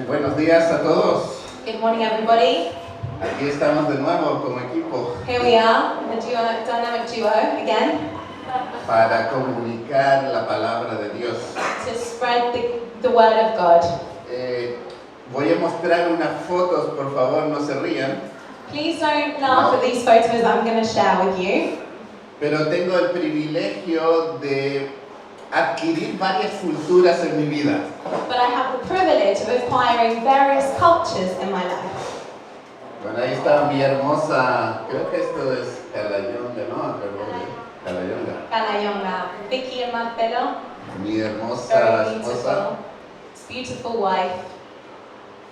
Buenos días a todos. Good morning, everybody. Aquí estamos de nuevo como equipo Here we are, the dynamic duo again, para comunicar la palabra de Dios. to spread the word of God. Voy a mostrar unas fotos, por favor, no se rían. Please don't laugh at these photos that I'm going to share with you. Pero tengo el privilegio de adquirir varias culturas en mi vida. But I have the privilege of acquiring various cultures in my life. Bueno, ahí está mi hermosa, creo que esto es Calayonga, ¿no? Calayonga. Kalayonga, Vicky and Marcelo, Mi hermosa very esposa. beautiful. It's beautiful wife.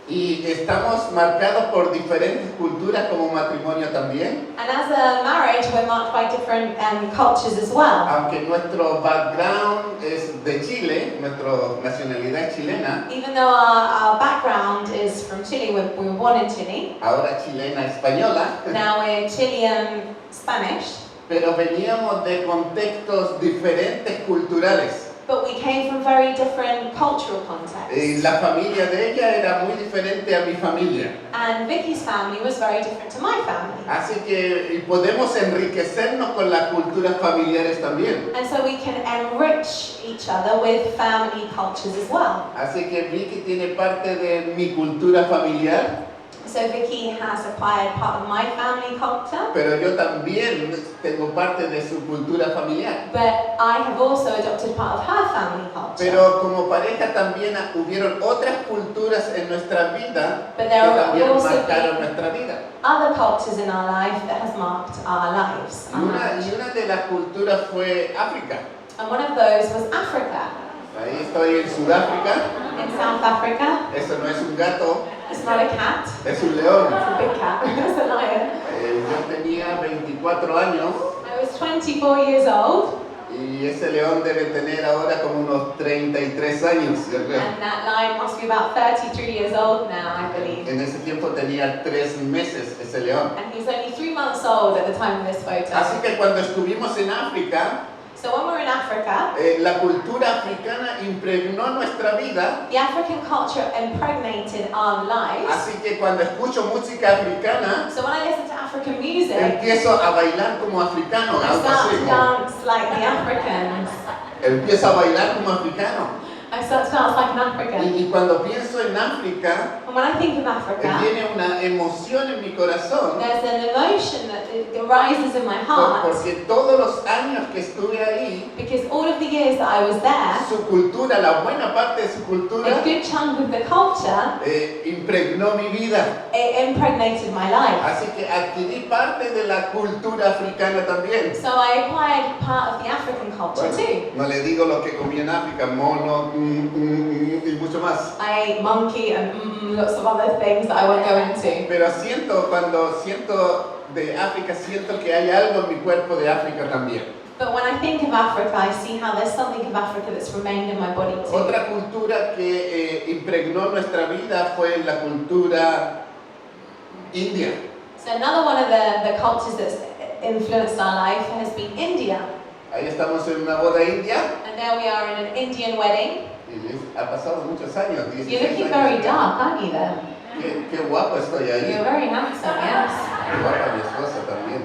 Y estamos marcados por diferentes culturas como matrimonio también. And as a marriage, we're marked by different cultures as well. Aunque nuestro background es de Chile, nuestra nacionalidad es chilena, Even though our background is from Chile, we were born in Chile. ahora chilena española, Now we're Chilean Spanish. pero veníamos de contextos diferentes culturales. But we came from very different cultural contexts. La familia de ella era muy diferente a mi familia. And Vicky's family was very different to my family. Así que podemos enriquecernos con las culturas familiares también. And so we can enrich each other with family cultures as well. Así que Vicky tiene parte de mi cultura familiar, So Vicky has acquired part of my family culture, pero yo también tengo parte de su cultura familiar. but I have also adopted part of her family culture. Pero como pareja también hubieron otras culturas en nuestra vida But que there are también also marcaron been nuestra vida. other cultures in our life that has marked our lives. Y una de las culturas fue África. And one of those was Africa. Ahí estoy en Sudáfrica. In South Africa, Eso no es un gato, it's not a cat, es un león. it's a big cat, it's a lion. Yo tenía 24 años I was 24 years old, y ese león debe tener ahora como unos 33 años, yo creo. and that lion must be about 33 years old now, I believe. En ese tiempo tenía 3 meses ese león. And he's only 3 months old at the time of this photo. Así que cuando estuvimos en África, So when we were in Africa, la cultura africana impregnó nuestra vida. the African culture impregnated our lives. Así que cuando escucho música africana, So when I listen to African music, empiezo a bailar como africano, I algo start así, to ¿no? dance like the Africans. Empiezo a bailar como africano. I start to dance like an African. Y cuando pienso en África, And when I think of Africa, viene una emoción en mi corazón, there's an emotion that arises in my heart, porque todos los años que estuve ahí, because all of the years that I was there, su cultura, la buena parte de su a cultura, good chunk of the culture, impregnó mi vida. it impregnated my life. Así que adquirí parte de la cultura africana también. So I acquired part of the African culture Bueno, too. no le digo lo que comí en África, mono y mucho más. I ate monkey and lots of other things that I won't go into. Pero cuando siento de África, siento que hay algo en mi cuerpo de África también. But when I think of Africa, I see how there's something of Africa that's remained in my body too. Otra cultura que impregnó nuestra vida fue la cultura india. So another one of the cultures that's influenced our life has been India. Ahí estamos en una boda india. And there we are in an Indian wedding. Y ha pasado muchos años, 16 You're looking años. very dark, aren't you there? Qué guapo estoy ahí. You're very handsome, yes. Qué guapa mi esposa también.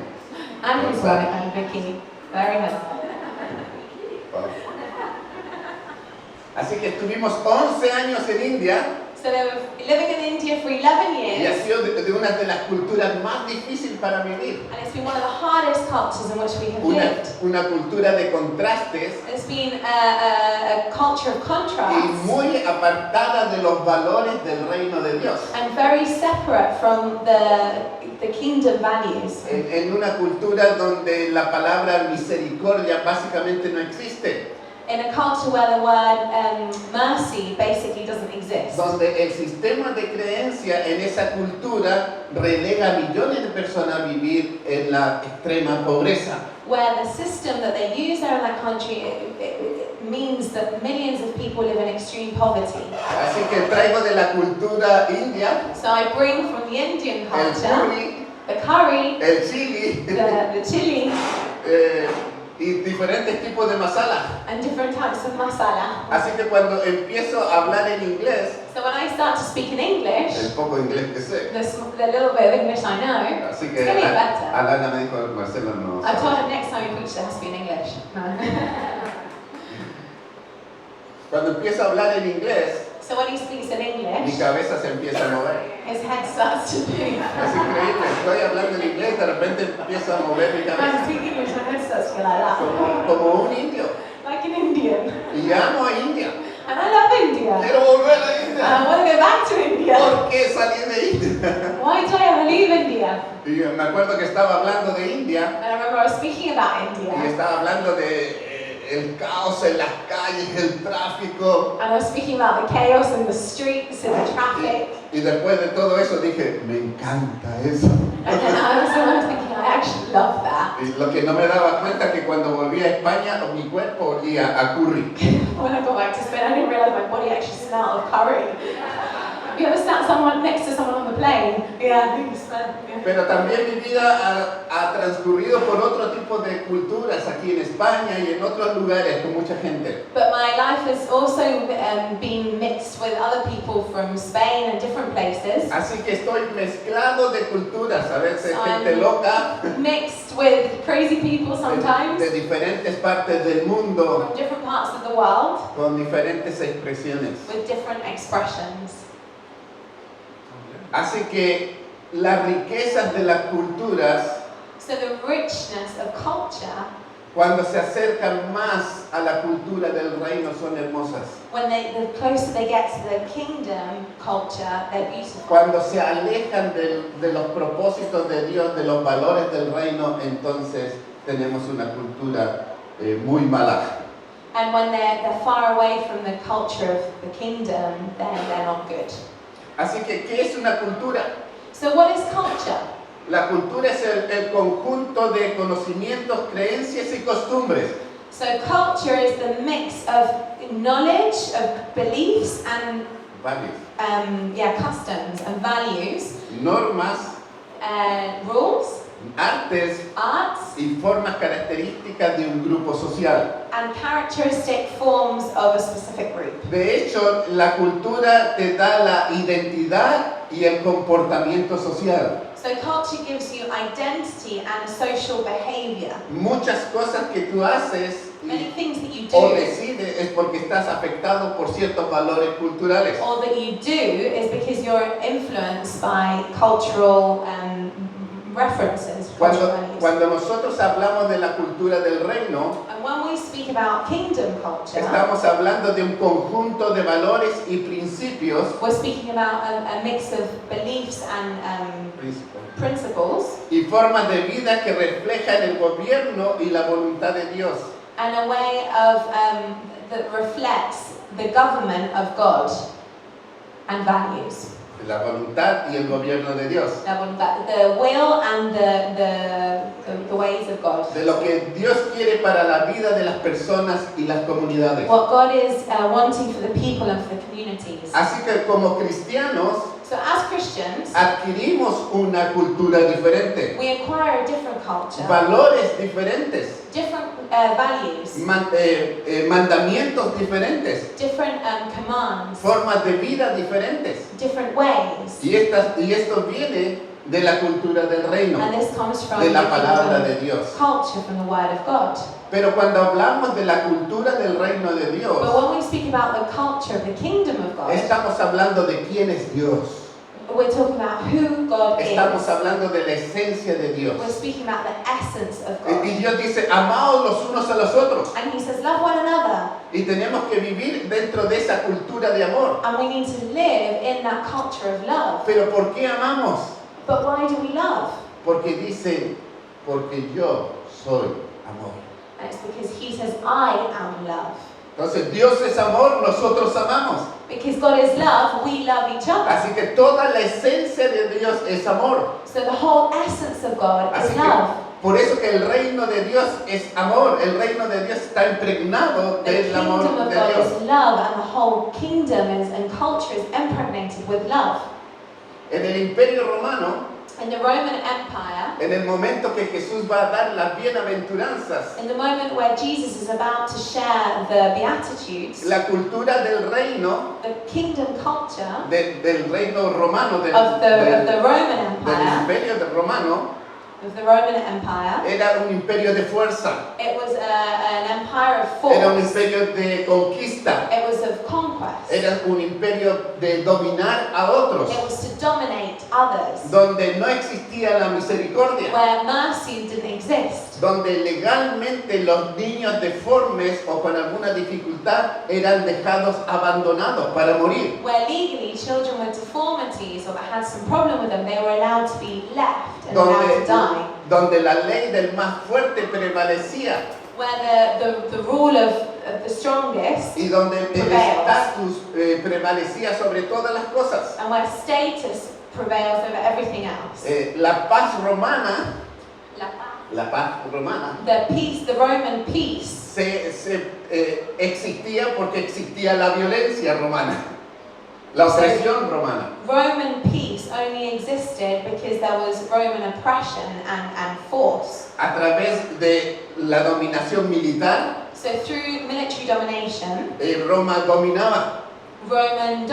And his wife, and Vicky. Very handsome. Así que estuvimos 11 años en India So they were living in India for 11 y ha years. sido de una de las culturas más difíciles para vivir. And it's been one of the hardest cultures in which we have lived. Una cultura de contrastes It's been a culture of y contrast muy apartada de los valores del reino de Dios. and very separate from the kingdom values. En una cultura donde la palabra misericordia básicamente no existe. In a culture where the word mercy basically doesn't exist. Donde el sistema de creencia en esa cultura relega a millones de personas a vivir en la extrema pobreza. Where the system that they use there in that country it means that millions of people live in extreme poverty. Así que traigo de la cultura india So I bring from the Indian el culture curry, the curry, el chili the chili, y diferentes tipos de masala. and different types of masala. Así que cuando empiezo a hablar en inglés, So when I start to speak in English, el poco inglés que sé. the little bit of English I know, Así it's que going to be better. Alana me dijo, Marcelo no I told sabe. him next time he preaches it has to be in English. No. Cuando empiezo a hablar en inglés, So when he speaks in mi English, cabeza se empieza a mover. his head starts to move. Es increíble, estoy hablando en inglés, de repente empiezo a mover mi When I cabeza speak English, my head starts to go like that. como un indio. Like an Indian. Y amo a India. And I love India. Quiero volver a And India. I want to go back to India. ¿Por qué salí de India? Why did I ever leave India? Y me acuerdo que estaba hablando de India And I remember I was speaking about y India. estaba hablando de el caos en las calles, el tráfico. And I was speaking about the chaos in the streets and the traffic. Y después de todo eso dije, me encanta eso. And then I was thinking, I actually love that. Y lo que no me daba cuenta que cuando volví a España, mi cuerpo olía a curry. When I got back to Spain, I didn't realize my body actually smelled of curry. Have you ever sat someone next to someone on the plane? Yeah, I think you smell. Yeah. Pero también mi vida ha transcurrido por otro tipo de culturas aquí en España y en otros lugares con mucha gente. But my life has also been mixed with other people from Spain and different places. Así que estoy mezclado de culturas, a veces gente loca Mixed with crazy people sometimes de diferentes partes del mundo from different parts of the world con diferentes expresiones. with different expressions. Así que las riquezas de las culturas, So the richness of culture, cuando se acercan más a la cultura del reino, son hermosas. when the closer they get to the kingdom culture, they're beautiful. Cuando se alejan de los propósitos de Dios, de los valores del reino, entonces tenemos una cultura muy mala. And when they're far away from the culture of the kingdom, then they're not good. Así que, ¿qué es una cultura? So what is culture? La cultura es el conjunto de conocimientos, creencias y costumbres So culture is the mix of knowledge, of beliefs, and varios, customs and values, normas, rules, artes arts, y formas características de un grupo social. and characteristic forms of a specific group. De hecho, la cultura te da la identidad y el comportamiento social. So culture gives you identity and social behavior. Muchas cosas que tú haces Many things that you o do decides es porque estás afectado por ciertos valores culturales. or that you do is because you're influenced by cultural references, cultural values. Cuando nosotros hablamos de la cultura del reino, And when we speak about kingdom culture, estamos hablando de un conjunto de valores y principios we're speaking about a mix of beliefs and principles y formas de vida que reflejan el gobierno y la voluntad de Dios. and a way of that reflects the government of God and values. La voluntad y el gobierno de Dios. The will and the ways of God. De lo que Dios quiere para la vida de las personas y las comunidades. What God is wanting for the people and for the communities. Así que como cristianos So as Christians, adquirimos una cultura diferente, we acquire a different culture, valores diferentes, different values, mandamientos diferentes, different commands, formas de vida diferentes. different ways. Y esto viene de la cultura del reino, And this comes from de la the palabra de kingdom Dios. culture, from the word of God. Pero cuando hablamos de la cultura del reino de But Dios, when we speak about the culture of the kingdom of God, estamos hablando de quién es Dios. we're talking about who God Estamos is. hablando de la esencia de Dios. We're speaking about the essence of God. Y Dios dice, amaos los unos a los otros. And He says, love one another. Y tenemos que vivir dentro de esa cultura de amor. And we need to live in that culture of love. Pero ¿por qué amamos? But why do we love? Porque dice, porque yo soy amor. And it's because He says, I am love. Entonces Dios es amor, nosotros amamos. Because God is love, we love each other. Así que toda la esencia de Dios es amor. So the whole essence of God Así is que love. por eso que el reino de Dios es amor. El reino de Dios está impregnado The del amor kingdom of de God Dios. is love, and the whole kingdom is and culture is impregnated with love. En el Imperio Romano, In the Roman Empire, en el momento que Jesús va a dar las bienaventuranzas, in the moment where Jesus is about to share the Beatitudes, la cultura del reino, the kingdom culture del reino romano, of the Roman del Empire, imperio romano, era un imperio de fuerza, it was an empire of era un force. imperio de conquista, It was of conquest. era un imperio de dominar a otros, It was to dominate others, donde no existía la misericordia, where mercy didn't exist, donde legalmente los niños deformes o con alguna dificultad eran dejados abandonados para morir. where legally children with deformities or that had some problem with them, they were allowed to be left and allowed to die. Donde la ley del más fuerte prevalecía Where the rule of the strongest y donde el prevails. estatus prevalecía sobre todas las cosas. and where status prevails over everything else. La paz romana, La paz. la paz romana, The peace, the Roman peace, existía porque existía la violencia romana, la opresión romana. Roman peace only existed because there was Roman oppression and force. A través de la dominación militar, So through military domination, Roma dominaba Rome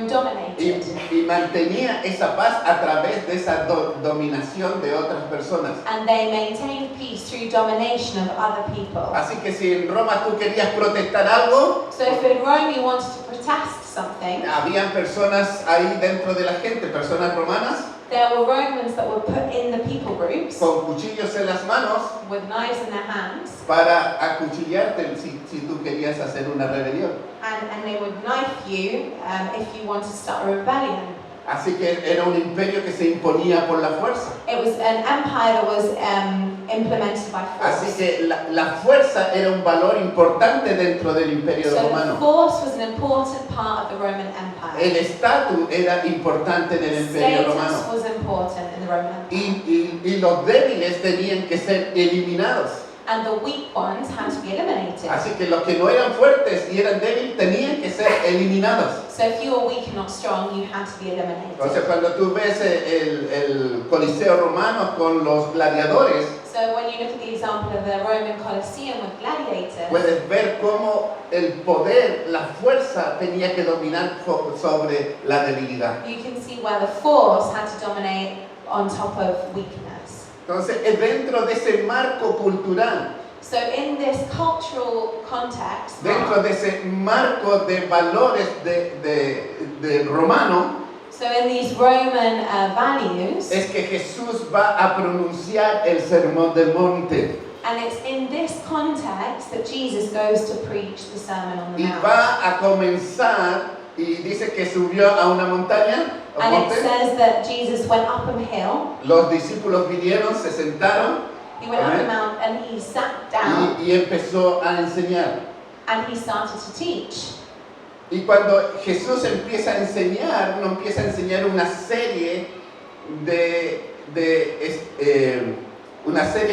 dominated. y mantenía esa paz a través de esa dominación de otras personas. And they maintained peace through domination of other people. Así que si en Roma tú querías protestar algo, So if in Rome you wanted to protest something, habían personas ahí dentro de la gente, personas romanas, there were Romans that were put in the people groups con cuchillos en las manos with knives in their hands, para acuchillarte si tú querías hacer una rebelión. and they would knife you if you wanted to start a rebellion. Así que era un imperio que se imponía por la fuerza. It was an empire that was implemented by Así force. que la fuerza era un valor importante dentro del imperio So the romano. force was an important part of the Roman Empire. El estatus era importante en el imperio Status romano. was important in the Roman Empire. Y los débiles tenían que ser eliminados. And the weak ones had to be eliminated. Así que los que no eran fuertes y eran débiles tenían que ser eliminados. So if you were weak and not strong, you had to be eliminated. O sea, cuando tú ves el Coliseo romano con los gladiadores, So when you look at the example of the Roman Colosseum with gladiators, puedes ver cómo el poder, la fuerza tenía que dominar sobre la debilidad. you can see where the force had to dominate on top of weakness. Entonces, dentro de ese marco cultural, So in this cultural context, dentro de ese marco de valores de romano, so in these Roman values, es que Jesús va a pronunciar el sermón del monte and it's in this context that Jesus goes to preach the Sermon on the y Mount. va a comenzar y dice que subió a una montaña, a un And it monte. says that Jesus went up a hill, Los discípulos vinieron, se sentaron he went up Amen. a mount and he sat down y empezó a enseñar. and he started to teach. Y cuando Jesús empieza a enseñar, no empieza a enseñar una serie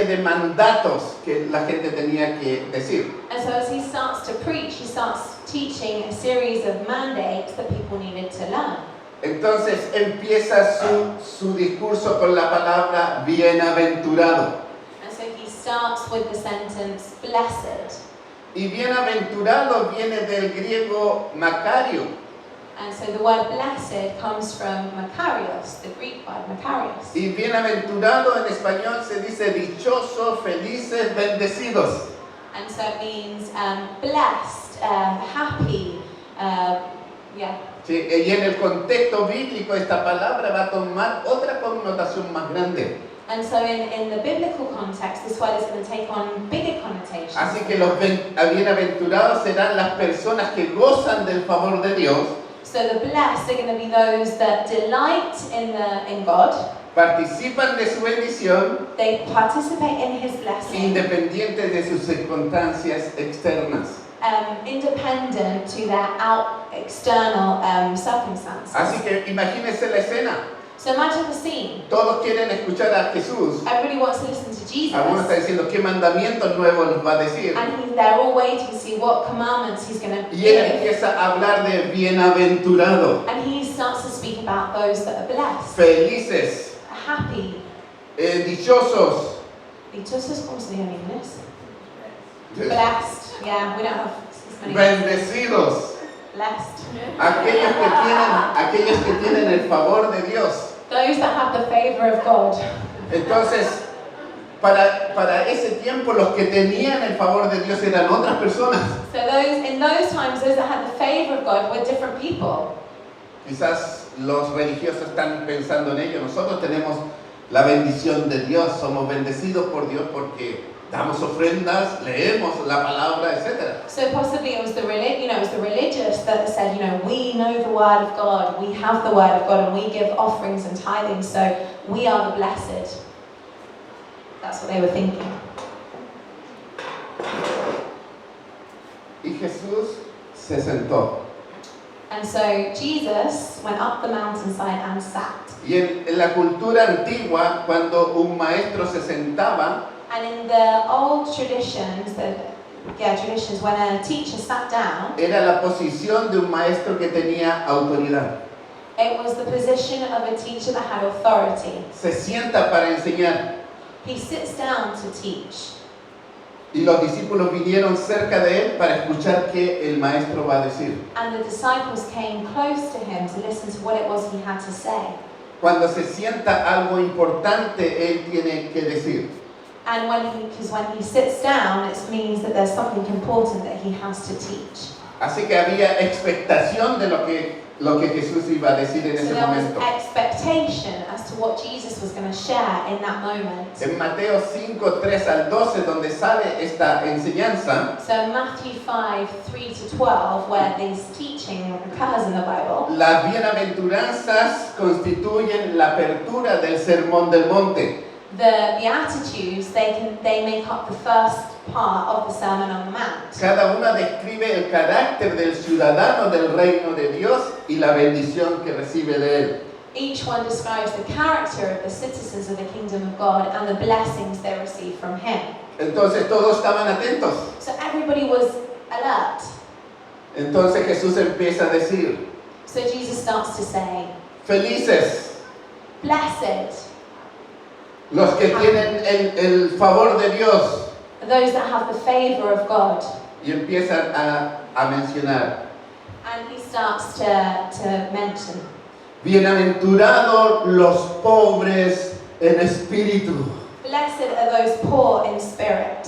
de mandatos que la gente tenía que decir. And so as he starts to preach, he starts teaching a series of mandates that people needed to learn. Entonces empieza su discurso con la palabra bienaventurado. And so he starts with the sentence, blessed. Y bienaventurado viene del griego Macario. And so the word blessed comes from Makarios, the Greek word Makarios. Y bienaventurado en español se dice dichoso, felices, bendecidos. And so it means blessed, happy, yeah. Sí, y en el contexto bíblico esta palabra va a tomar otra connotación más grande. And so in the biblical context, this word is going to take on bigger connotations. Así que los bienaventurados serán las personas que gozan del favor de Dios, So the blessed are going to be those that delight in God. participan de su bendición, They participate in His blessing, independientes de sus circunstancias externas. independent to their external circumstances. Así que imagínense la escena. So imagine the scene. Todos quieren escuchar a Jesús. Everybody wants to listen to Jesus. Algunos están diciendo qué mandamientos nuevos nos va a decir. And they're all waiting to see what commandments He's going to Y él give. empieza a hablar de bienaventurado, And He starts to speak about those that are blessed, felices, happy. Dichosos. Dichosos, ¿cómo se dice en inglés? Blessed. Yeah, we don't have as many. Bendecidos. Blessed. Aquellos que tienen el favor de Dios. Those that have the favor of God. Entonces, para ese tiempo los que tenían el favor de Dios eran otras personas. So in those times, those that had the favor of God were different people. Quizás los religiosos están pensando en ello. Nosotros tenemos la bendición de Dios, somos bendecidos por Dios porque damos ofrendas, leemos la palabra, etc. So possibly it was the religious that said, we know the word of God, we have the word of God, and we give offerings and tithing, so we are the blessed. That's what they were thinking. Y Jesús se sentó. And so Jesus went up the mountainside and sat. Y en la cultura antigua, cuando un maestro se sentaba, And in the old traditions, when a teacher sat down, era la posición de un maestro que tenía autoridad. it was the position of a teacher that had authority. Se sienta para enseñar. He sits down to teach. Y los discípulos vinieron cerca de él para escuchar qué el maestro va a decir. And the disciples came close to him to listen to what it was he had to say. Cuando se sienta algo importante, él tiene que decir. And because when he sits down, it means that there's something important that he has to teach. Así que había expectación de lo que Jesús iba a decir en So ese there was momento. expectation as to what Jesus was going to share in that moment. En Mateo 5, 3 al 12, donde sale esta enseñanza, So Matthew 5, 3 to 12, where this teaching occurs in the Bible, las bienaventuranzas constituyen la apertura del Sermón del Monte. the Beatitudes, they make up the first part of the Sermon on the Mount. Cada una describe el carácter del ciudadano del reino de Dios y la bendición que recibe de él. Each one describes the character of the citizens of the kingdom of God and the blessings they receive from Him. Entonces todos estaban atentos. So everybody was alert. Entonces Jesús empieza a decir, So Jesus starts to say, felices blessed los que tienen el favor de Dios. are those that have the favor of God. Y empiezan a mencionar, And he starts to mention, bienaventurados los pobres en espíritu. blessed are those poor in spirit.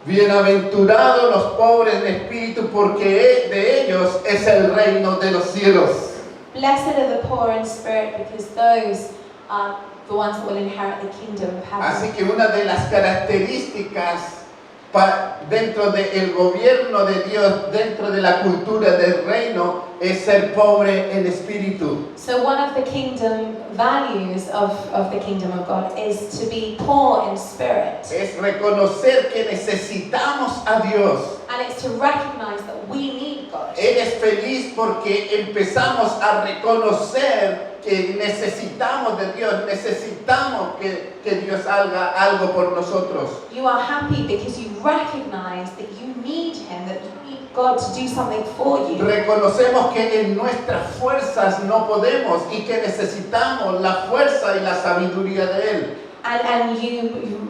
Bienaventurados los pobres en espíritu, porque de ellos es el reino de los cielos. Blessed are the poor in spirit, because those are the ones that will inherit the kingdom of Así heaven. que una de las características dentro del gobierno de Dios, dentro de la cultura del reino, es ser pobre en espíritu. So one of the kingdom values of the kingdom of God is to be poor in spirit. Es reconocer que necesitamos a Dios. And it's to recognize that we need God. Eres feliz porque empezamos a reconocer que necesitamos de Dios, necesitamos que Dios haga algo por nosotros. You are happy because you recognize that you need Him, that you need God to do something for you. Reconocemos que en nuestras fuerzas no podemos y que necesitamos la fuerza y la sabiduría de Él. And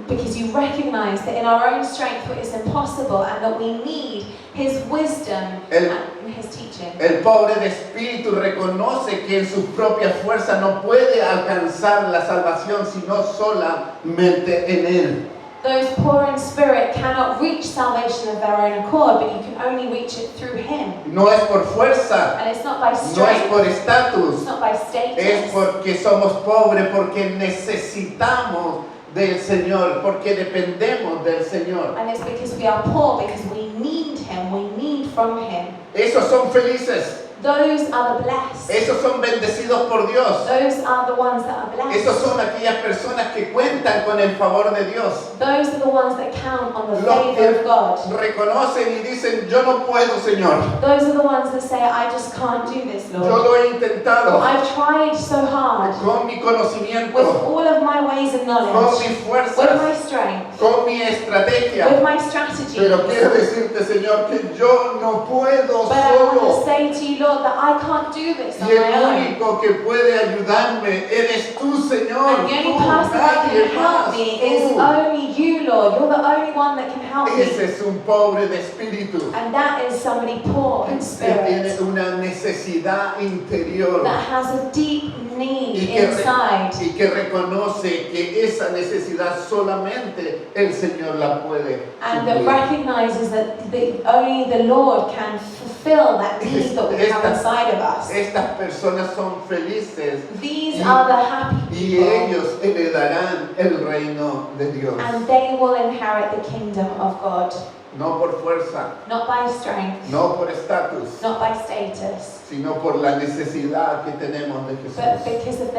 because you recognize that in our own strength it is impossible and that we need His wisdom and His teaching. El pobre de espíritu reconoce que en su propia fuerza no puede alcanzar la salvación sino solamente en Él. Those poor in spirit cannot reach salvation of their own accord, but you can only reach it through Him. No es por fuerza, And it's not by no es strength, por it's estatus, not by status. es porque somos pobres, porque necesitamos del Señor, porque dependemos del Señor. And it's because we are poor, because we need Him, we need from Him. Esos son felices, Those are the blessed. esos son bendecidos por Dios. Those are the ones that are blessed. Esos son aquellas personas que cuentan con el favor de Dios. Those are the ones that count on the Los favor que of God. reconocen y dicen, yo no puedo, Señor. Those are the ones that say, I just can't do this, Yo Lord. lo he intentado I've tried so hard con mi with conocimiento, all of my ways and con knowledge, mis with fuerzas. my strength. con mi estrategia. with my strategy. Pero quiero decirte, Señor, que yo no puedo But I want to solo. say to you, Lord, that I can't do this on Y el my own. único que puede ayudarme eres tú, Señor. And the Tú, only person that nadie can help más. me is Tú. only you, Lord. You're the only one that can help Ese me. es un pobre de espíritu And that is somebody poor in que tiene spirit, una necesidad interior that has a deep need y que, inside, y que reconoce que esa necesidad solamente el Señor la puede and that suplir. recognizes that only the Lord can fulfill that need that we have inside of us. Estas personas son felices These are the happy y people, ellos heredarán el reino de Dios. and they will inherit the kingdom of God, No por fuerza, not by strength, no por estatus, not by status, sino por la necesidad que tenemos de but Jesús. because of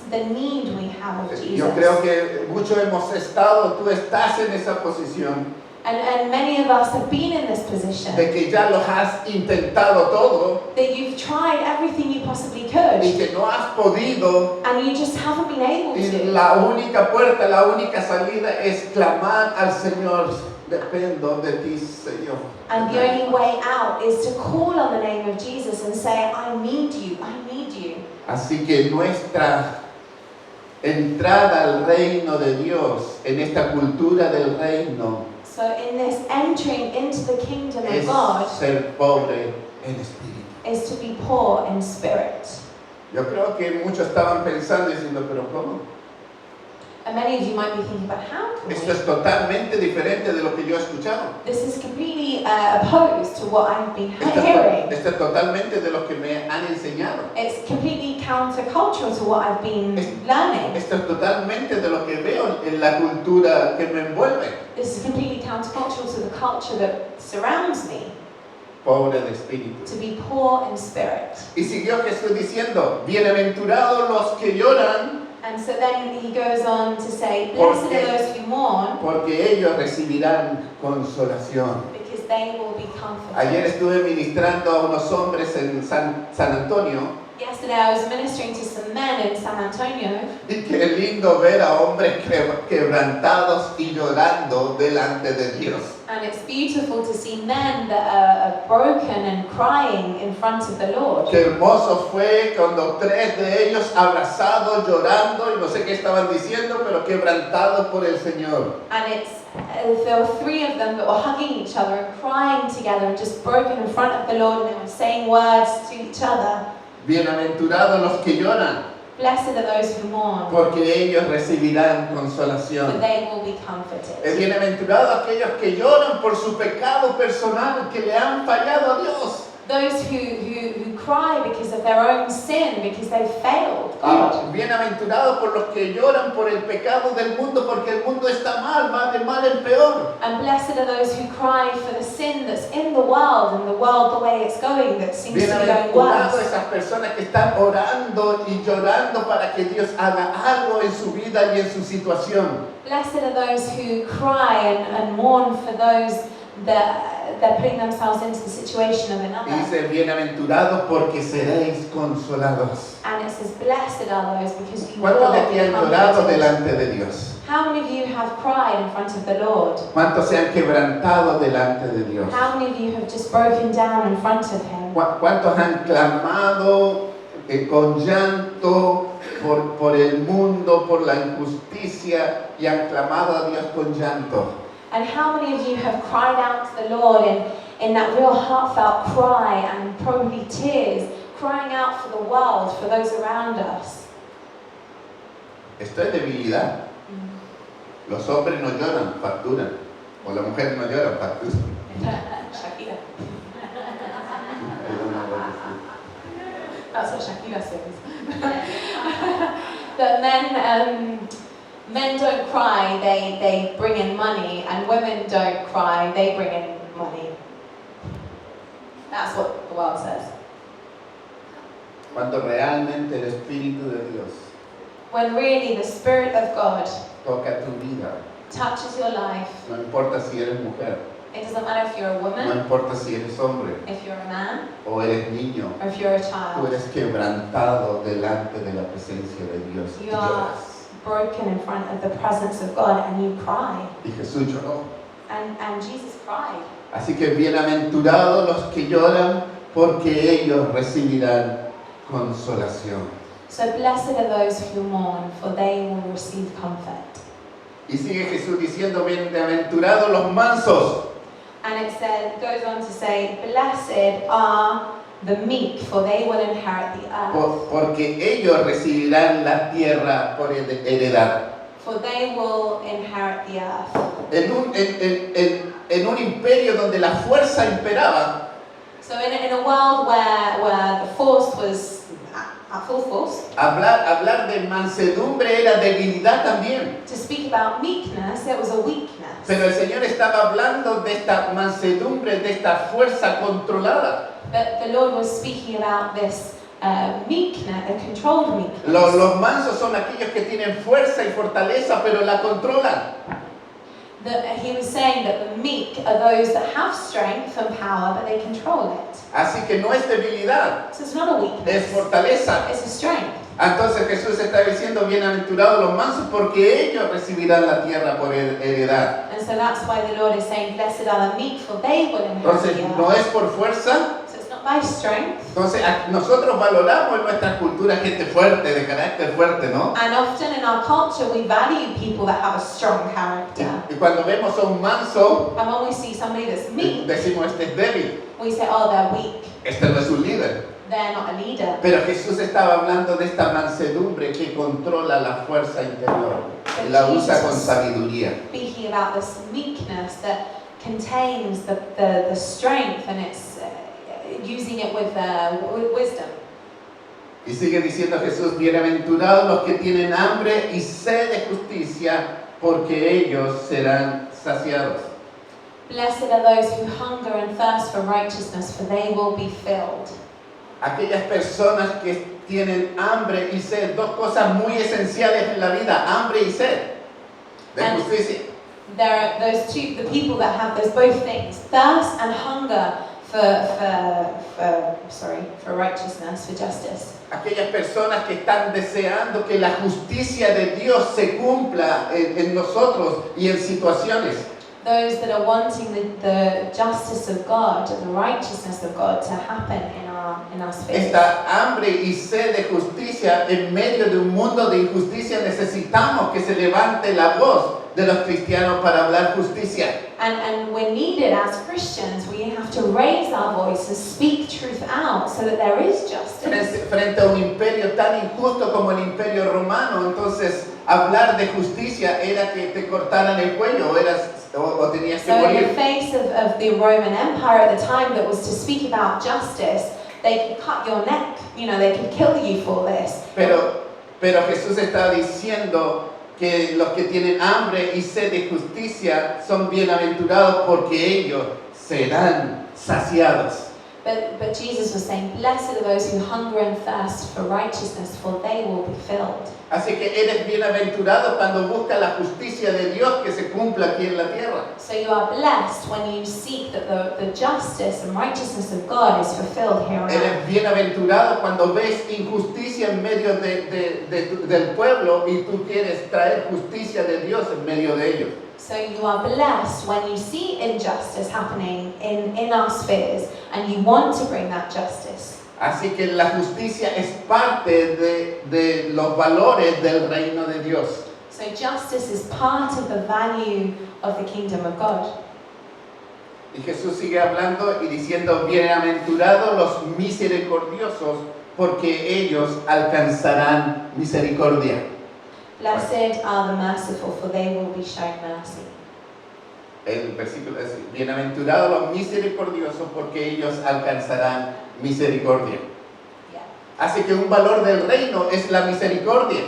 the need we have of Yo creo Jesus. que muchos hemos estado, tú estás en esa posición And many of us have been in this position, de que ya lo has intentado todo that you've tried everything you possibly y could, que no has podido and you just haven't been able y to. la única puerta, la única salida es clamar al Señor. Dependo de ti, Señor. And the only way out is to call on the name of Jesus and say, I need you, I need you. Así que nuestra entrada al reino de Dios, en esta cultura del reino, So in this entering into the kingdom of es God ser pobre en espíritu. is to be poor in spirit. Yo creo que muchos estaban pensando y diciendo, pero ¿cómo? And many of you might be thinking, but how can Esto we? es totalmente diferente de lo que yo he escuchado. This is completely opposed to what I've been Esto hearing. es totalmente de lo que me han enseñado. It's completely countercultural to what I've been learning. Esto es totalmente de lo que veo en la cultura que me envuelve. This is completely countercultural to the culture that surrounds me. Pobre de espíritu. To be poor in spirit. Y siguió Jesús diciendo, bienaventurados los que lloran, And so then he goes on to say, blessed are those who mourn, porque ellos recibirán consolación. because they will be comforted. Ayer estuve ministrando a unos hombres en San Antonio. Yesterday I was ministering to some men in San Antonio, Y qué lindo ver a hombres quebrantados y llorando delante de Dios. and it's beautiful to see men that are broken and crying in front of the Lord. Qué hermoso fue cuando 3 de ellos abrazados, llorando, y no sé qué estaban diciendo, pero quebrantados por el Señor. And there were 3 of them that were hugging each other and crying together and just broken in front of the Lord, and they were saying words to each other. Bienaventurados los que lloran, Blessed are those who mourn, porque ellos recibirán for consolación. they will be comforted. Bienaventurados aquellos que lloran por su pecado personal, que le han fallado a Dios. Those who cry because of their own sin, because they failed God. Bienaventurados por los que lloran por el pecado del mundo, porque el mundo está mal, va de mal en peor. And blessed are those who cry for the sin that's in the world, and the world the way it's going, that seems to be going Bienaventurados worse. esas personas que están orando y llorando para que Dios haga algo en su vida y en su situación. Blessed are those who cry and mourn for those that they're putting themselves into the situation of another. Dice, bienaventurados porque seréis consolados. And it says, blessed are those because you ¿Cuántos will de aquí be han llorado comforted. delante de Dios? How many of you have cried in front of the Lord? ¿Cuántos se han quebrantado delante de Dios? How many of you have just broken down in front of Him? ¿Cuántos han clamado con llanto por el mundo, por la injusticia y han clamado a Dios con llanto? And how many of you have cried out to the Lord in that real heartfelt cry and probably tears, crying out for the world, for those around us? Esto es debilidad. Los hombres no lloran, facturan. O las mujeres no lloran, facturan. Shakira. That's what Shakira says. That men don't cry, they bring in money, and women don't cry, they bring in money. That's what the world says. Cuando realmente el Espíritu de Dios When really the Spirit of God toca tu vida, touches your life, no importa si eres mujer, it doesn't matter if you're a no woman, importa si eres hombre if you're a man, o eres niño, or if you're a tú child. eres quebrantado delante de la presencia de Dios y You are lloras. broken in front of the presence of God and you cry. Y Jesús lloró. And Jesus cried. Así que bienaventurados los que lloran, porque ellos recibirán consolación. So blessed are those who mourn, for they will receive comfort. Y sigue Jesús diciendo, bienaventurados los mansos. And it goes on to say, blessed are the meek, for they will inherit the earth. Porque ellos recibirán la tierra por heredad. For they will inherit the earth. En un imperio donde la fuerza imperaba, So in a world where the force was at full force, hablar de mansedumbre era debilidad también. to speak about meekness, it was a weakness. Pero el Señor estaba hablando de esta mansedumbre, de esta fuerza controlada. But the Lord was speaking about this meekness, a controlled meekness. Los mansos son aquellos que tienen fuerza y fortaleza, pero la controlan. He was saying that the meek are those that have strength and power, but they control it. Así que no es debilidad, So it's not a es weakness, fortaleza. it's a strength. Entonces Jesús está diciendo, bienaventurados los mansos, porque ellos recibirán la tierra por heredad. And so that's why the Lord is saying, blessed are the meek, for they will inherit Entonces the no earth. es por fuerza. So it's not by strength. Entonces nosotros valoramos en nuestra cultura gente fuerte, de carácter fuerte, ¿no? And often in our culture, we value people that have a strong character. Y cuando vemos a un manso, And when we see somebody that's meek, decimos, este es débil, we say, oh, they're weak. este no es un líder. They're not a leader. Pero Jesús estaba hablando de esta mansedumbre que controla la fuerza interior y la usa con sabiduría. Speaking about this meekness that contains the strength, and it's using it with wisdom. Y sigue diciendo Jesús, bienaventurados los que tienen hambre y sed de justicia, porque ellos serán saciados. Blessed are those who hunger and thirst for righteousness, for they will be filled. Aquellas personas que tienen hambre y sed, dos cosas muy esenciales en la vida, hambre y sed de And- justicia. There are those two, the people that have those both things, thirst and hunger for righteousness, for justice. Aquellas personas que están deseando que la justicia de Dios se cumpla en nosotros y en situaciones. Those that are wanting the justice of God, the righteousness of God to happen in our spheres. Esta hambre y sed de justicia en medio de un mundo de injusticia, necesitamos que se levante la voz de los cristianos para hablar justicia. And we're needed as Christians, we have to raise our voice and speak truth out so that there is justice. Frente a un imperio tan injusto como el imperio romano, entonces hablar de justicia era que te cortaran el cuello o tenías que So in the morir. face of the Roman Empire at the time that was to speak about justice, they could cut your neck, they could kill you for this. Pero Jesús está diciendo que los que tienen hambre y sed de justicia son bienaventurados porque ellos serán saciados. But Jesus was saying, blessed are those who hunger and thirst for righteousness, for they will be filled. Así que eres bienaventurado cuando buscas la justicia de Dios que se cumpla aquí en la tierra. So you are blessed when you seek that the justice and righteousness of God is fulfilled here on earth. Eres bienaventurado cuando ves injusticia en medio del pueblo y tú quieres traer justicia de Dios en medio de ellos. So you are blessed when you see injustice happening in our spheres and you want to bring that justice. Así que la justicia es parte de los valores del reino de Dios. So justice is part of the value of the kingdom of God. Y Jesús sigue hablando y diciendo, bienaventurados los misericordiosos, porque ellos alcanzarán misericordia. Blessed are the merciful, for they will be shown mercy. El versículo es, bienaventurados los misericordiosos, porque ellos alcanzarán misericordia. Yeah. Así que un valor del reino es la misericordia.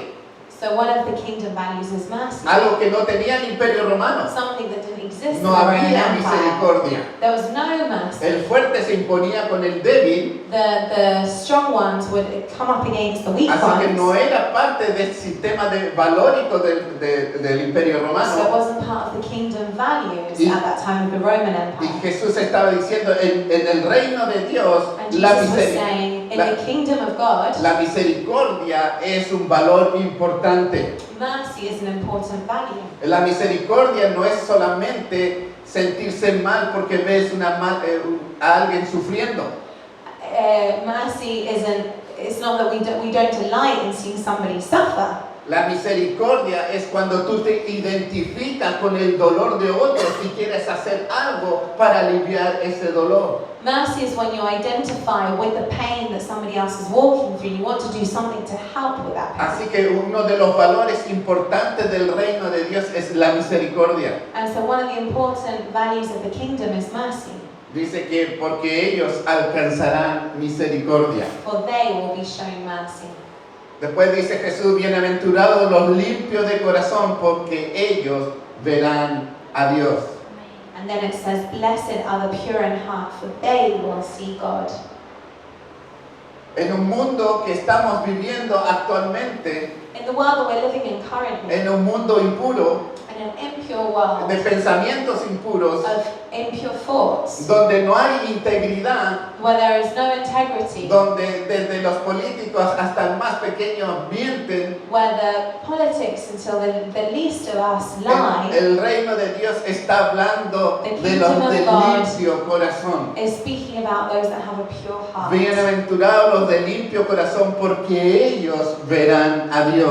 So one of the kingdom values is mercy. Algo que no tenía el imperio romano. Something that didn't exist No in the Roman había Empire. misericordia. There was no mercy. El fuerte se imponía con el débil. The strong ones would come up against the weak Así que no ones. era parte del sistema valórico del imperio So it romano. wasn't part of the kingdom values Y- at that time of the Roman Y Empire. Jesús estaba diciendo, en el reino de Dios, And la Jesus was misericordia. saying, In the kingdom of God, La misericordia es un valor importante. mercy is an important value. La misericordia no es solamente sentirse mal porque ves a alguien sufriendo. Mercy it's not that we don't delight in seeing somebody suffer. La misericordia es cuando tú te identificas con el dolor de otros y quieres hacer algo para aliviar ese dolor. Mercy is when you identify with the pain that somebody else is walking through. You want to do something to help with that pain. Así que uno de los valores importantes del reino de Dios es la misericordia. And so one of the important values of the kingdom is mercy. Dice que porque ellos alcanzarán misericordia. For they will be shown mercy. Después dice Jesús, bienaventurados los limpios de corazón, porque ellos verán a Dios. And then it says, blessed are the pure in heart, for they will see God. En un mundo que estamos viviendo actualmente, In the world that we're living in currently, en un mundo impuro, in an impure world de pensamientos impuros, of impure thoughts, donde no hay integridad, where there is no integrity, donde desde los políticos hasta el más pequeño mienten, where the politics until the least of us lie, el reino de Dios está hablando de los de limpio corazón. is speaking about those that have a pure heart. Bienaventurados los de limpio corazón, porque ellos verán a Dios.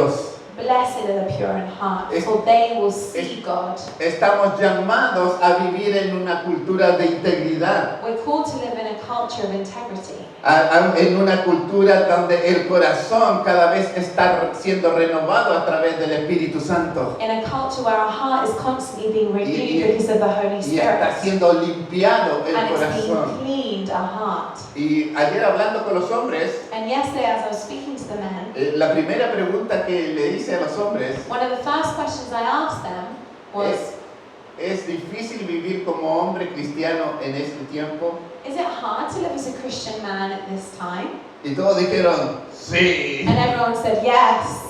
Blessed are the pure in heart, for they will see God. Estamos llamados a vivir en una cultura de integridad, We're called to live in a culture of integrity. en una cultura donde el corazón cada vez está siendo renovado a través del Espíritu Santo In a culture where our heart is constantly being renewed because of the Holy y está Spirit. siendo limpiado el And it's corazón. being cleaned, our heart. Y ayer hablando con los hombres, And yesterday as I was speaking to the men, la primera pregunta que le hice a los hombres one of the first questions I asked them was, ¿es difícil vivir como hombre cristiano en este tiempo? is it hard to live as a Christian man at this time? Y todos dijeron, sí. And everyone said yes.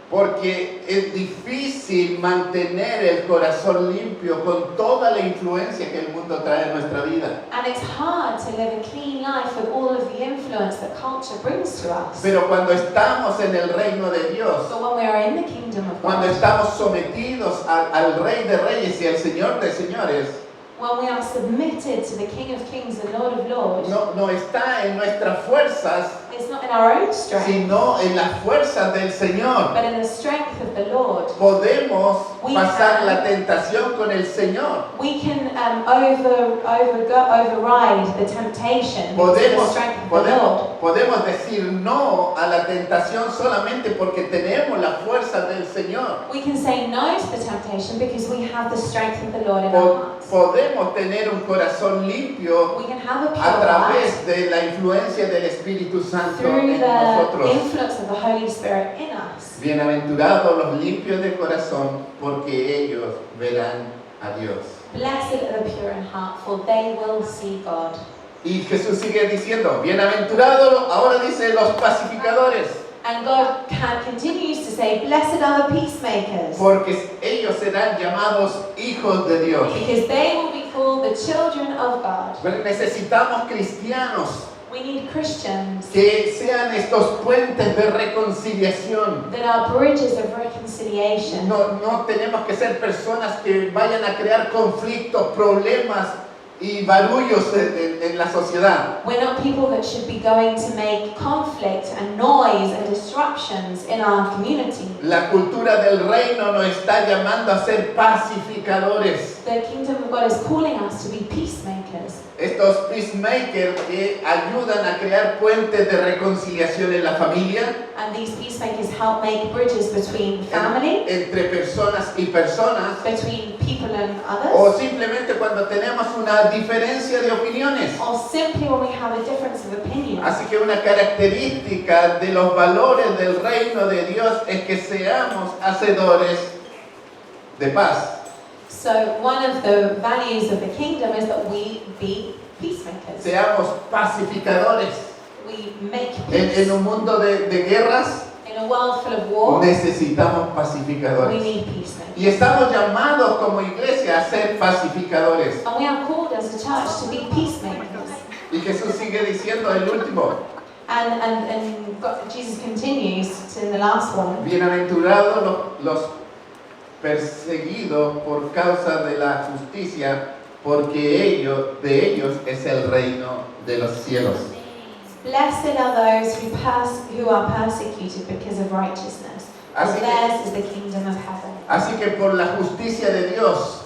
Porque es difícil mantener el corazón limpio con toda la influencia que el mundo trae a nuestra vida. And it's hard to live a clean life with all of the influence that culture brings to us. Pero cuando estamos en el reino de Dios, But when we are in the kingdom of cuando God, estamos sometidos al Rey de Reyes y al Señor de Señores, when we are submitted to the King of Kings and Lord of Lords, no está en nuestras fuerzas, it's not in our own strength, sino en las fuerzas del Señor. but in the strength of the Lord. Podemos We pasar can- la tentación con el Señor. We can override the temptation because of the strength of the Lord. Podemos decir no a la tentación solamente porque tenemos la fuerza del Señor. We can say no to the temptation because we have the strength of the Lord in our hearts. Podemos tener un corazón limpio We can have a pure a heart través de la influencia del Espíritu Santo through en the nosotros. influence of the Holy Spirit in us. Bienaventurados los limpios de corazón, porque ellos verán a Dios. Blessed are the pure in heart, for they will see God. Y Jesús sigue diciendo, bienaventurados, ahora dice los pacificadores, And God continues to say, blessed are the peacemakers, porque ellos serán llamados hijos de Dios. because they will be called the children of God. Pero necesitamos cristianos We need Christians que sean estos puentes de reconciliación. that are bridges of reconciliation. No tenemos que ser personas que vayan a crear conflictos, problemas y barullos en la sociedad. We're not people that should be going to make conflict and noise and disruptions in our community. La cultura del reino nos está llamando a ser pacificadores. The kingdom of God is calling us to be peacemakers. Estos peacemakers que ayudan a crear puentes de reconciliación en la familia, And these peacemakers help make bridges between family, entre personas y personas, between people and o others, simplemente cuando tenemos una diferencia de opiniones. or simply when we have a difference of opinion. Así que una característica de los valores del reino de Dios es que seamos hacedores de paz. So one of the values of the kingdom is that we be peacemakers. Seamos pacificadores. We make En peace. un mundo de guerras In a world full of war, necesitamos we pacificadores. need peacemakers. Y estamos llamados como iglesia a ser pacificadores. And we are called as a church to be peacemakers. Y Jesús sigue diciendo el último, And Jesus continues in the last one. Bienaventurados los perseguidos por causa de la justicia, porque de ellos es el reino de los cielos. Blessed are those who are persecuted because of righteousness, for theirs is the kingdom of heaven. Así que por la justicia de Dios,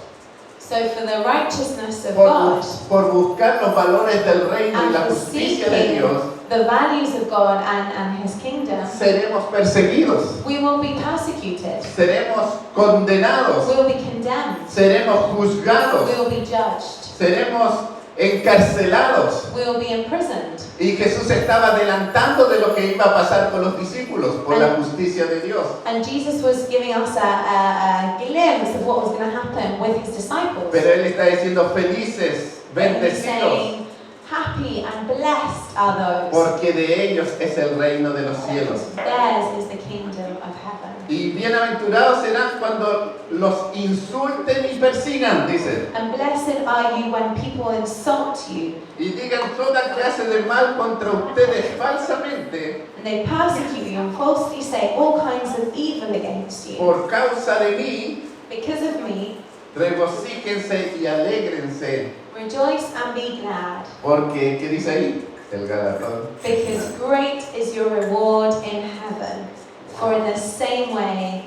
So for the righteousness of God, por buscar los valores del reino y and la for justicia de seeking Dios, the values of God and His kingdom, seremos perseguidos, we will be persecuted, seremos condenados, we will be condemned, seremos juzgados, we will be judged, seremos encarcelados. we will be imprisoned. Y Jesús estaba adelantando de lo que iba a pasar con los discípulos por la justicia de Dios. And Jesus was giving us a glimpse of what was going to happen with His disciples. Pero Él está diciendo felices, And He's bendecidos, saying, happy and blessed are those, porque de ellos es el reino de los cielos. theirs is the kingdom of heaven. Y bienaventurados serán cuando los insulten y persigan, dice. And blessed are you when people insult you, Y digan toda clase de mal contra ustedes falsamente and they persecute you and falsely say all kinds of evil against you. por causa de mí. Because of me, Regocíjense y alégrense, rejoice and be glad, porque, ¿qué dice ahí? El galardón. because great is your reward in heaven. For in the same way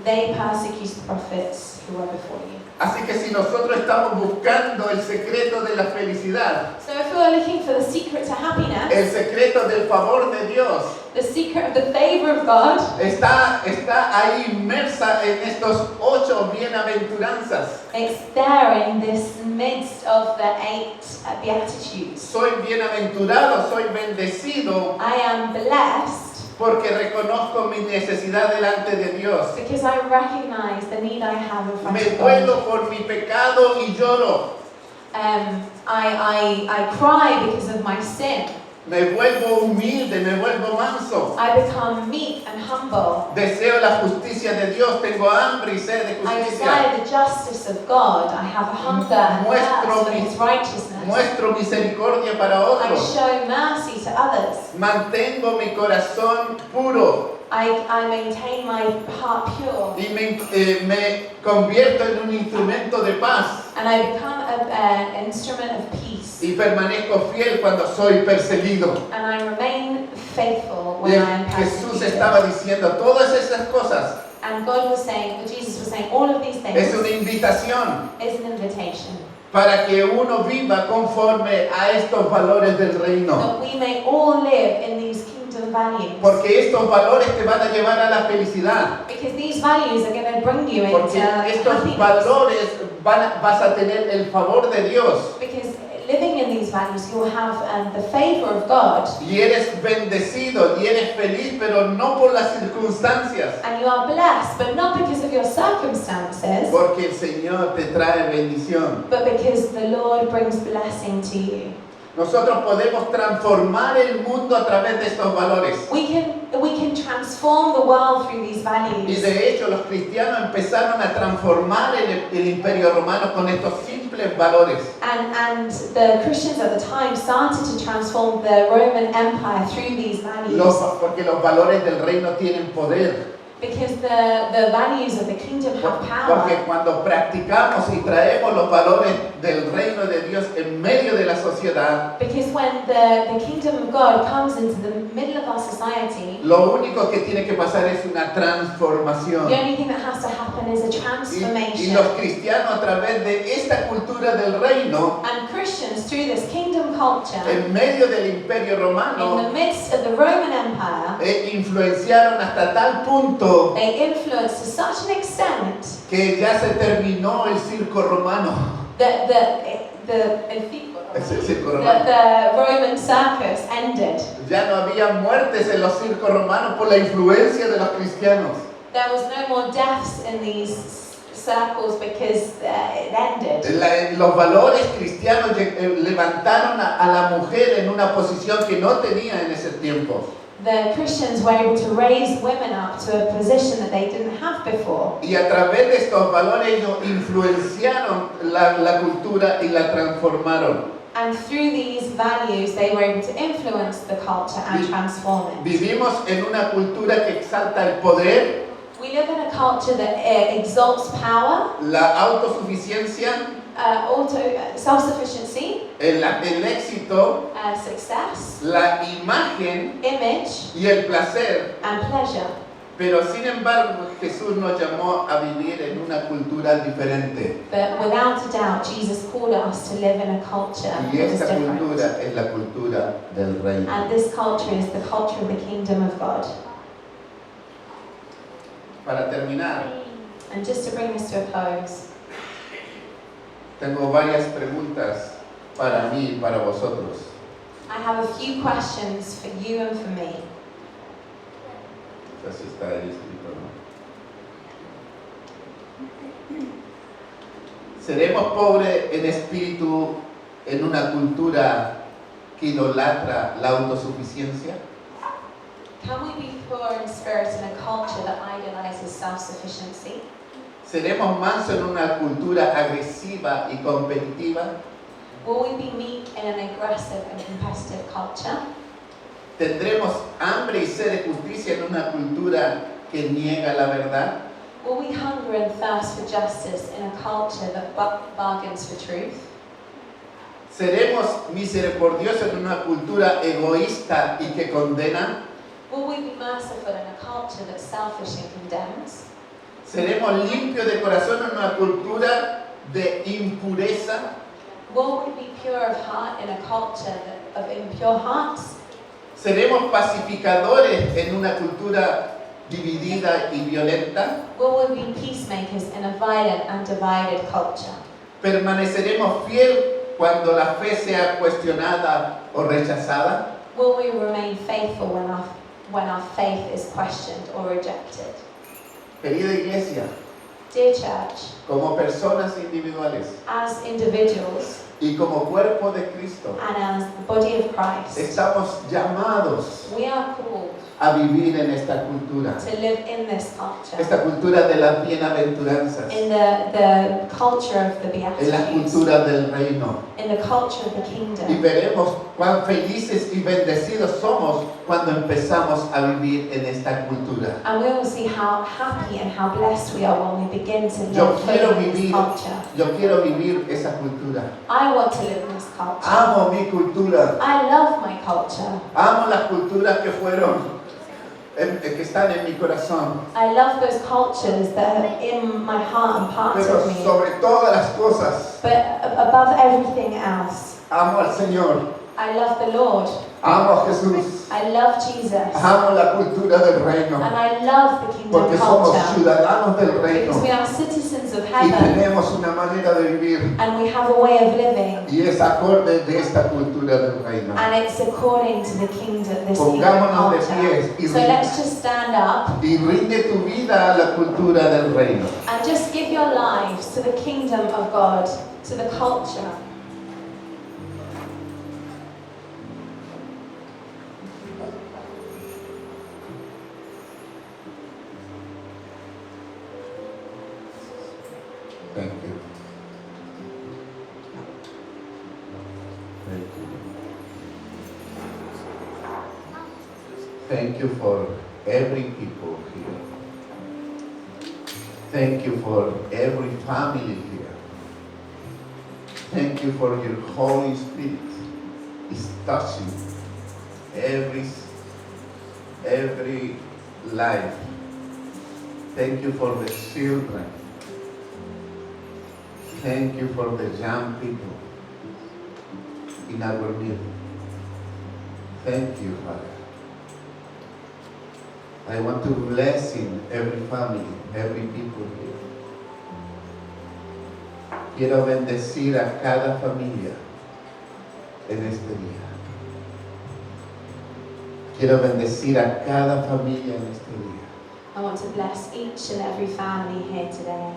they persecuted the prophets who were before you. Así que si nosotros estamos buscando el secreto de la felicidad, So if we are looking for the secret to happiness, el secreto del favor de Dios, the secret of the favor of God, está ahí inmersa en estos 8 bienaventuranzas. it's there in this midst of the 8 Beatitudes. Soy bienaventurado, soy bendecido, I am blessed porque reconozco mi necesidad delante de Dios. because I recognize the need I have in front Me of God. duelo por mi pecado y lloro. I cry because of my sin. Me vuelvo humilde, me vuelvo manso. I become meek and humble. Deseo la justicia de Dios, tengo hambre y sed de I justicia. desire the justice of God. I have a hunger and thirst for His righteousness. Muestro misericordia para I otros. show mercy to others. Mantengo mi corazón puro I maintain my heart pure. y me convierto en un instrumento de paz. And I become an instrument of peace. Y permanezco fiel cuando soy perseguido. And I remain faithful Y when I am Jesús persecuted. estaba diciendo todas esas cosas. And God was saying, Jesus was saying, all of these things Es una invitación is an invitation para que uno viva conforme a estos valores del reino. that we may all live in these kingdom values. Porque estos valores te van a llevar a la felicidad. Because these values are going to bring you Porque into estos happiness. valores vas a tener el favor de Dios. Because living in these values, you will have the favor of God. Y eres bendecido y eres feliz, pero no por las circunstancias. And you are blessed, but not because of your circumstances, Porque el Señor te trae bendición. but because the Lord brings blessing to you. Nosotros podemos transformar el mundo a través de estos valores. We can transform the world through these Y values. de hecho los cristianos empezaron a transformar el imperio romano con estos simples valores. And the Christians at the time started to transform the Roman Empire through these values. Porque los valores del reino tienen poder. Because the values of the kingdom have Porque power. cuando practicamos y traemos los valores del reino de Dios en medio de la sociedad, Because when the kingdom of God comes into the middle of our society, lo único que tiene que pasar es una the transformación. only thing that has to happen is a Y transformation. los cristianos a través de esta cultura del reino, And Christians, through this kingdom culture, en medio del imperio in the romano, midst of the Roman Empire, influenciaron hasta tal punto they influenced to such an extent que ya se terminó el circo romano. that Es el circo the romano. Roman circus ended. Ya no había muertes en los circos romanos por la influencia de los cristianos. There was no more deaths in these circles because it ended. Los valores cristianos levantaron a la mujer en una posición que no tenía en ese tiempo. The Christians were able to raise women up to a position that they didn't have before. Y a través de estos valores ellos influenciaron la cultura y la transformaron. And through these values, they were able to influence the culture and Vi- transform it. Vivimos en una cultura que exalta el poder, We live in a culture that exalts power, la autosuficiencia, self-sufficiency, el éxito, success, la imagen image, y el placer. and pleasure. Pero sin embargo, Jesús nos llamó a vivir en una cultura diferente. But without a doubt, Jesus called us to live in a culture Y that is esta different. cultura es la cultura del reino. And this culture is the culture of the kingdom of God. Para terminar, And just to bring this to a close, tengo varias preguntas para mí y para vosotros. I have a few questions for you and for me. Así está ahí escrito, ¿no? ¿Seremos pobres en espíritu en una cultura que idolatra la autosuficiencia? Can we be poor in spirit in a culture that idolizes self-sufficiency? ¿Seremos mansos en una cultura agresiva y competitiva? Will we be meek in an aggressive and competitive culture? ¿Tendremos hambre y sed de justicia en una cultura que niega la verdad? Will we hunger and thirst for justice in a culture that bargains for truth? ¿Seremos misericordiosos en una cultura egoísta y que condena? Will we be merciful in a culture that's selfish and condemns? ¿Seremos limpios de corazón en una cultura de impureza? Will we be pure of heart in a culture of impure hearts? ¿Seremos pacificadores en una cultura dividida y violenta? Will we be peacemakers in a violent and divided culture? ¿Permaneceremos fiel cuando la fe sea cuestionada o rechazada? Will we remain faithful when our faith is questioned or rejected? Querida iglesia, Dear church, como personas individuales as individuals y como cuerpo de Cristo, and as the body of Christ, estamos llamados we are called a vivir en esta cultura, to live in this culture, esta cultura de las bienaventuranzas, in the culture of the en la Beatitudes, cultura del reino. in the culture of the Y kingdom. veremos cuán felices y bendecidos somos cuando empezamos a vivir en esta cultura. And we will see how happy and how blessed we are when we begin to Yo live quiero fully in this vivir, culture. yo quiero vivir esa cultura. I want to live in this culture. Amo mi cultura. I love my culture. Amo las culturas que que están en mi corazón. I love those cultures that are in my heart and parts Pero of me. sobre todas las cosas, But above everything else, amo al Señor. I love the Lord. Amo a Jesús. I love Jesus. Amo la cultura del reino. And I love the kingdom Porque somos culture. ciudadanos del reino. Because we are citizens of Y heaven. tenemos una manera de vivir. And we have a way of living. Y es acorde de esta cultura del reino. And it's according to the kingdom, this kingdom Pongámonos de culture. pies y So let's just stand up Y rinde tu vida a la cultura del reino. and just give your lives to the kingdom of God, to the culture. Thank you. Thank you. Thank you for every people here. Thank you for every family here. Thank you for your Holy Spirit is touching every life. Thank you for the children. Thank you for the young people in our midst. Thank you, Father. I want to bless in every family, every people here. Quiero bendecir a cada familia en este día. Quiero bendecir a cada familia en este día. I want to bless each and every family here today.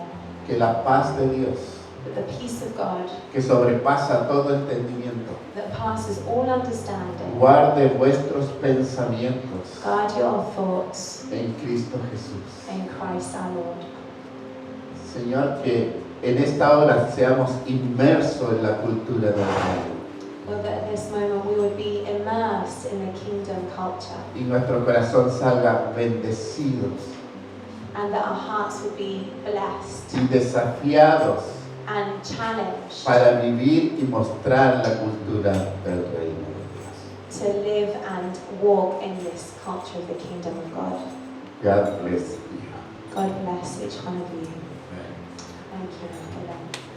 Que la paz de Dios, That the peace of God que sobrepasa todo entendimiento, that passes all understanding, guarde vuestros pensamientos guard your thoughts en Cristo Jesús. in Christ our Lord. Señor, que en esta hora seamos inmersos en la cultura del reino. Lord, that at this moment we would be immersed in the kingdom culture y nuestro corazón salga bendecidos and that our hearts would be blessed y desafiados and challenged para vivir y mostrar la cultura del reino de Dios. to live and walk in this culture of the kingdom of God. God bless you. God bless each one of you. Thank you. Amen.